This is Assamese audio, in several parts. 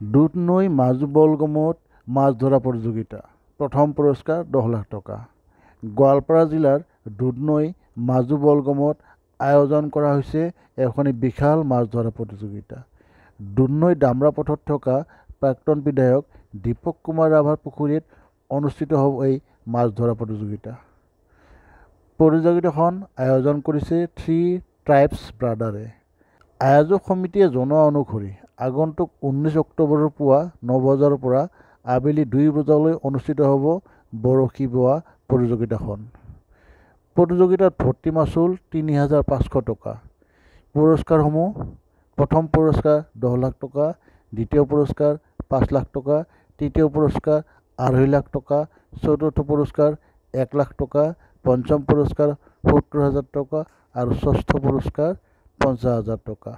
দুধনৈ মাজু বলগমত মাছ ধৰা প্ৰতিযোগিতা। প্ৰথম পুৰস্কাৰ 10 লাখ টকা। গোৱালপাৰা জিলাৰ দুধনৈ মাজু বলগমত আয়োজন কৰা হৈছে এখনি বিশাল মাছ ধৰা প্ৰতিযোগিতা। দুধনৈ ডামৰা পথত থকা প্ৰাক্তন বিধায়ক দীপক কুমাৰ ৰাভাৰ পুখুৰীত অনুষ্ঠিত হ'ব এই মাছ ধৰা প্ৰতিযোগিতা। প্ৰতিযোগিতাখন আয়োজন কৰিছে 3 ট্ৰাইবছ ব্ৰাদাৰে। আয়োজক সমিতিয়ে জনোৱা অনুসৰি আগন্তুক 19 অক্টোবৰৰ পুৱা 9 বজাৰ পৰা আবেলি 2 বজালৈ অনুষ্ঠিত হ'ব বৰশী বোৱা প্ৰতিযোগিতাখন। প্ৰতিযোগিতাত ভৰ্তি মাচুল 3,500 টকা। পুৰস্কাৰসমূহ: প্ৰথম পুৰস্কাৰ 10 লাখ টকা, দ্বিতীয় পুৰস্কাৰ 5 লাখ টকা, তৃতীয় পুৰস্কাৰ 2.5 লাখ টকা, চতুৰ্থ পুৰস্কাৰ 1 লাখ টকা, পঞ্চম পুৰস্কাৰ 70,000 টকা আৰু ষষ্ঠ পুৰস্কাৰ 50,000 টকা।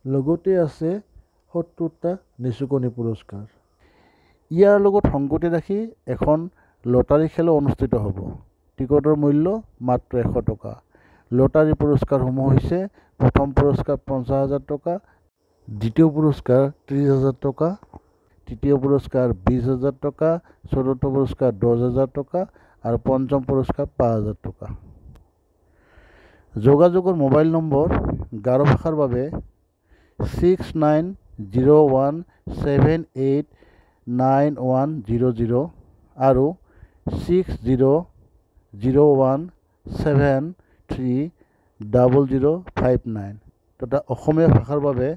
লগতে আছে 70টা নিচুকনি পুৰস্কাৰ। ইয়াৰ লগত সংগতি ৰাখি এখন লটাৰী খেলো অনুষ্ঠিত হ'ব। টিকটৰ মূল্য মাত্ৰ 100 টকা। লটাৰী পুৰস্কাৰসমূহ হৈছে: প্ৰথম পুৰস্কাৰ 50,000 টকা, দ্বিতীয় পুৰস্কাৰ 30,000 টকা, তৃতীয় পুৰস্কাৰ 20,000 টকা, চতুৰ্থ পুৰস্কাৰ 10,000 টকা আৰু পঞ্চম পুৰস্কাৰ 5,000 টকা। যোগাযোগৰ মোবাইল নম্বৰ: গাৰো ভাষাৰ বাবে 6901789100 আৰু 6001730059 তথা অসমীয়া ভাষাৰ বাবে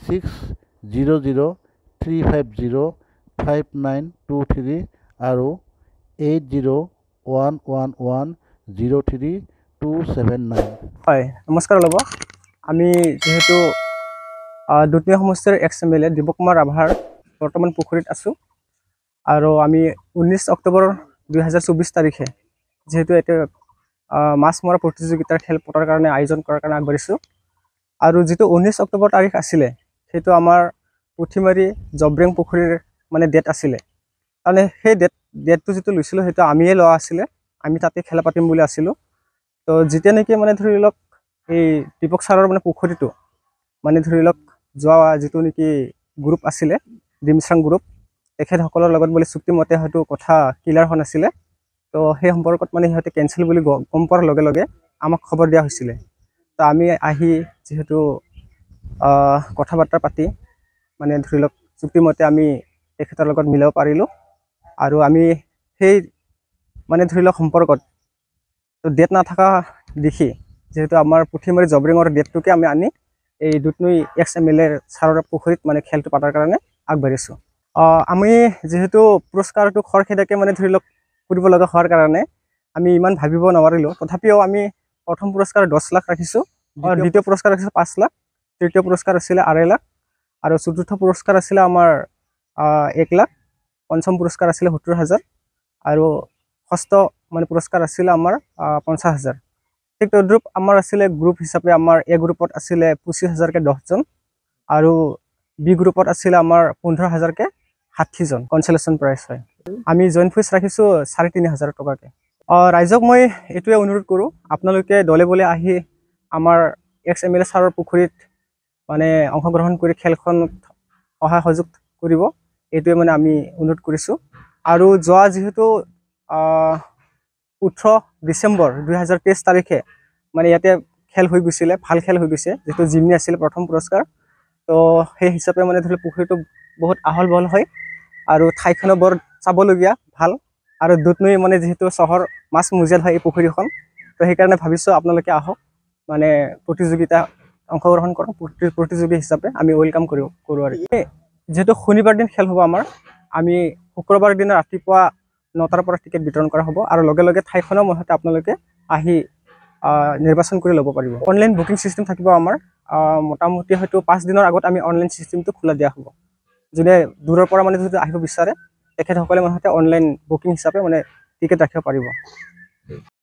6003505923 আৰু 8011103279। হয়, নমস্কাৰ। আমি যেহেতু দুধনৈ সমষ্টিৰ এক্স-MLA দীপক কুমাৰ ৰাভাৰ বৰ্তমান পুখুৰীত আছোঁ আৰু আমি 19 অক্টোবৰ 2024 তাৰিখে যেহেতু এতিয়া মাছ মৰা প্ৰতিযোগিতাৰ খেল পতাৰ কাৰণে আয়োজন কৰাৰ কাৰণে আগবাঢ়িছোঁ। আৰু যিটো 19 অক্টোবৰ তাৰিখ আছিলে সেইটো আমাৰ পুঠিমাৰী জবৰেং পুখুৰীৰ মানে ডেট আছিলে। মানে সেই ডেটটো যিটো লৈছিলোঁ সেইটো আমিয়ে লোৱা আছিলে। আমি তাতে খেলা পাতিম বুলি আছিলোঁ। তো যেতিয়া নেকি মানে ধৰি লওক এই দীপক ছাৰৰ মানে পুখুৰীটো মানে ধৰি লওক যোৱা যিটো নেকি গ্ৰুপ আছিলে ডিমচাং গ্ৰুপ, তেখেতসকলৰ লগত বোলে চুক্তিমতে হয়তো কথা ক্লিয়াৰ হোৱা নাছিলে। তো সেই সম্পৰ্কত মানে সিহঁতে কেঞ্চেল বুলি গম পোৱাৰ লগে লগে আমাক খবৰ দিয়া হৈছিলে। তো আমি আহি যিহেতু কথা বাৰ্তা পাতি মানে ধৰি লওক চুক্তিমতে আমি তেখেতৰ লগত মিলাব পাৰিলোঁ। আৰু আমি সেই মানে ধৰি লওক সম্পৰ্কত তো ডেট নাথাকা দেখি যেহেতু আমাৰ পুঠিমাৰী জবৰিঙৰ ডেটটোকে আমি আনি এই দুধনৈ এক্স-MLA ছাৰৰ পুখুৰীত মানে খেলটো পতাৰ কাৰণে আগবাঢ়িছোঁ। আমি যিহেতু পুৰস্কাৰটো খৰখেদাকৈ মানে ধৰি লওক কৰিব লগা হোৱাৰ কাৰণে আমি ইমান ভাবিব নোৱাৰিলোঁ। তথাপিও আমি প্ৰথম পুৰস্কাৰ 10 লাখ ৰাখিছোঁ, দ্বিতীয় পুৰস্কাৰ ৰাখিছোঁ 5 লাখ, তৃতীয় পুৰস্কাৰ আছিলে 2.5 লাখ আৰু চতুৰ্থ পুৰস্কাৰ আছিলে আমাৰ 1 লাখ, পঞ্চম পুৰস্কাৰ আছিলে 70,000 আৰু ষষ্ঠ মানে পুৰস্কাৰ আছিলে আমাৰ 50,000। ঠিক তদ্ৰূপ আমাৰ আছিলে গ্ৰুপ হিচাপে আমাৰ এ গ্ৰুপত আছিলে 25,000কৈ 10জন আৰু বি গ্ৰুপত আছিলে আমাৰ 15,000কৈ 60জন কনচলেশ্যন প্ৰাইজ হয়। আমি জইণ্ট ফিজ ৰাখিছোঁ 3,500 টকাকৈ। ৰাইজক মই এইটোৱে অনুৰোধ কৰোঁ, আপোনালোকে দলে বলে আহি আমাৰ এক্স-MLA ছাৰৰ পুখুৰীত মানে অংশগ্ৰহণ কৰি খেলখনত সহায় সহযোগ কৰিব, এইটোৱে মানে আমি অনুৰোধ কৰিছোঁ। আৰু যোৱা যিহেতু 18 ডিচেম্বৰ 2023 তাৰিখে মানে ইয়াতে খেল হৈ গৈছিলে, ভাল খেল হৈ গৈছে, যিটো জিমনি আছিলে প্ৰথম পুৰস্কাৰ। তো সেই হিচাপে মানে ধৰি লওক পুখুৰীটো বহুত আহল বহল হয় আৰু ঠাইখনো বৰ চাবলগীয়া ভাল। আৰু দুধনৈ মানে যিহেতু চহৰ মাছ মজিয়াত হয় এই পুখুৰীখন, তো সেইকাৰণে ভাবিছোঁ আপোনালোকে আহক, মানে প্ৰতিযোগিতা অংশগ্ৰহণ কৰক। প্ৰতিযোগী হিচাপে আমি ৱেলকাম কৰোঁ। আৰু যিহেতু শনিবাৰ দিন খেল হ'ব আমাৰ, আমি শুক্ৰবাৰ দিনা ৰাতিপুৱা 9টাৰ পৰা টিকেট বিতৰণ কৰা হ'ব আৰু লগে লগে ঠাইখনৰ মতে আপোনালোকে আহি নিৰ্বাচন কৰি ল'ব পাৰিব। অনলাইন বুকিং চিষ্টেম থাকিব আমাৰ। মোটামুটি হয়তো 5 দিনৰ আগত আমি অনলাইন চিষ্টেমটো খোলা দিয়া হ'ব। যোনে দূৰৰ পৰা মানে যদি আহিব বিচাৰে তেখেতসকলে মানে অনলাইন বুকিং হিচাপে মানে টিকেট ৰাখিব পাৰিব।